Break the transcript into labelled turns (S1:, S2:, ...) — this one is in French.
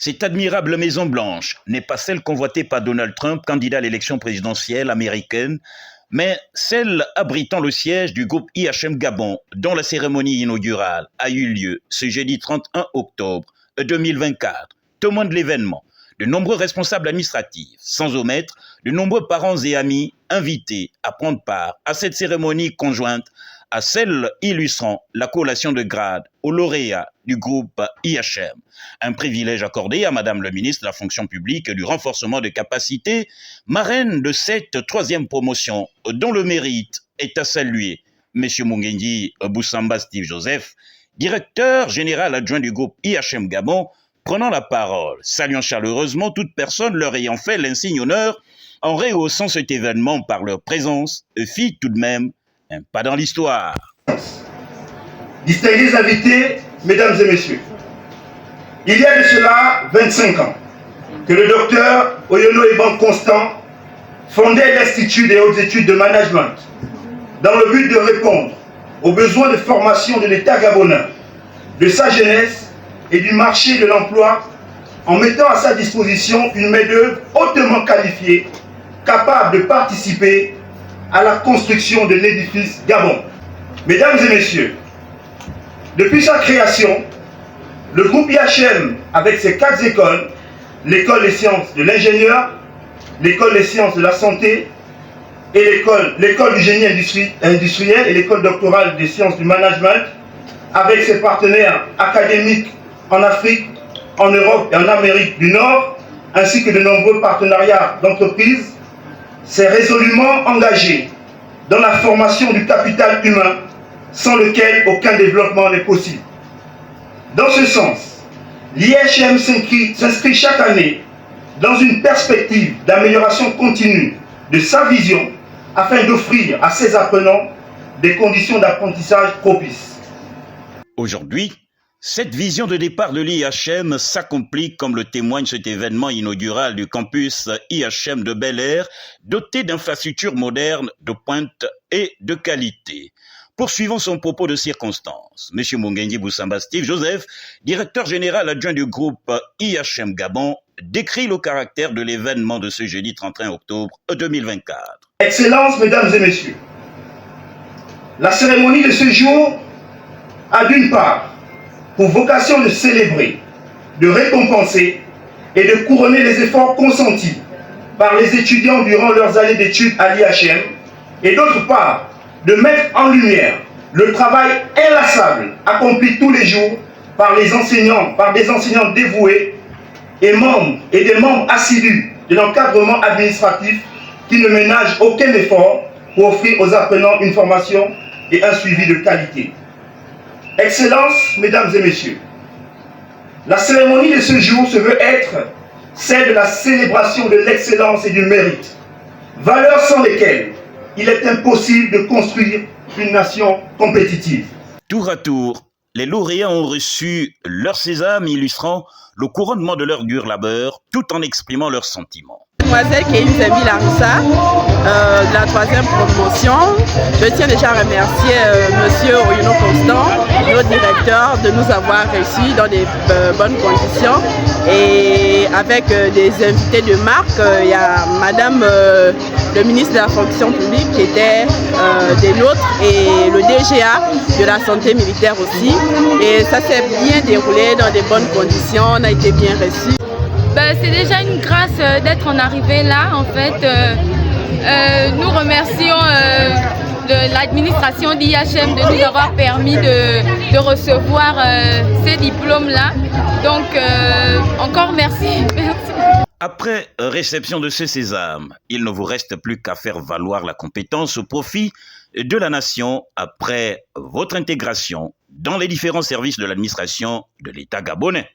S1: Cette admirable Maison-Blanche n'est pas celle convoitée par Donald Trump, candidat à l'élection présidentielle américaine, mais celle abritant le siège du groupe IHM Gabon, dont la cérémonie inaugurale a eu lieu ce jeudi 31 octobre 2024. Témoin de l'événement, de nombreux responsables administratifs, sans omettre de nombreux parents et amis invités à prendre part à cette cérémonie conjointe à celle illustrant la collation de grade aux lauréats du groupe IHM. Un privilège accordé à Madame le ministre de la fonction publique et du renforcement de capacités, marraine de cette troisième promotion dont le mérite est à saluer. Monsieur Mungendi Boussamba Steve Joseph, directeur général adjoint du groupe IHM Gabon, prenant la parole, saluant chaleureusement toute personne leur ayant fait l'insigne honneur en rehaussant cet événement par leur présence, fit tout de même un pas dans l'histoire.
S2: Distingués invités, mesdames et messieurs, il y a de cela 25 ans que le docteur Oyono Eban Constant fondait l'Institut des hautes études de management dans le but de répondre aux besoins de formation de l'État gabonais, de sa jeunesse et du marché de l'emploi en mettant à sa disposition une main-d'œuvre hautement qualifiée, capable de participer à la construction de l'édifice Gabon. Mesdames et messieurs, depuis sa création, le groupe IHM, avec ses 4 écoles, l'école des sciences de l'ingénieur, l'école des sciences de la santé, et l'école du génie industriel et l'école doctorale des sciences du management, avec ses partenaires académiques en Afrique, en Europe et en Amérique du Nord, ainsi que de nombreux partenariats d'entreprises, s'est résolument engagé dans la formation du capital humain, sans lequel aucun développement n'est possible. Dans ce sens, l'IHM s'inscrit chaque année dans une perspective d'amélioration continue de sa vision afin d'offrir à ses apprenants des conditions d'apprentissage propices.
S1: Aujourd'hui, cette vision de départ de l'IHM s'accomplit comme le témoigne cet événement inaugural du campus IHM de Bel-Air, doté d'infrastructures modernes, de pointe et de qualité. Poursuivant son propos de circonstance, M. Mungendi Boussamba Steve Joseph, directeur général adjoint du groupe IHM Gabon, décrit le caractère de l'événement de ce jeudi 31 octobre 2024.
S2: Excellences, mesdames et messieurs, la cérémonie de ce jour a d'une part pour vocation de célébrer, de récompenser et de couronner les efforts consentis par les étudiants durant leurs années d'études à l'IHM, et d'autre part, de mettre en lumière le travail inlassable accompli tous les jours par des enseignants dévoués et des membres assidus de l'encadrement administratif qui ne ménagent aucun effort pour offrir aux apprenants une formation et un suivi de qualité. Excellences, mesdames et messieurs, la cérémonie de ce jour se veut être celle de la célébration de l'excellence et du mérite, valeurs sans lesquelles il est impossible de construire une nation compétitive.
S1: Tour à tour, les lauréats ont reçu leur sésame illustrant le couronnement de leur dur labeur tout en exprimant leurs sentiments.
S3: Mademoiselle Kéizemi Larissa, de la troisième promotion. Je tiens déjà à remercier Monsieur Oyono Constant, notre directeur, de nous avoir réussi dans des bonnes conditions. Et avec des invités de marque, il y a Madame le ministre de la fonction publique qui était des nôtres et le DGA de la santé militaire aussi. Et ça s'est bien déroulé dans des bonnes conditions, on a été bien reçus.
S4: C'est déjà une grâce d'être en arrivée là, en fait. Nous remercions l'administration d'IHM de nous avoir permis de recevoir ces diplômes-là. Donc, encore merci.
S1: Après réception de ce sésame, il ne vous reste plus qu'à faire valoir la compétence au profit de la nation après votre intégration dans les différents services de l'administration de l'État gabonais.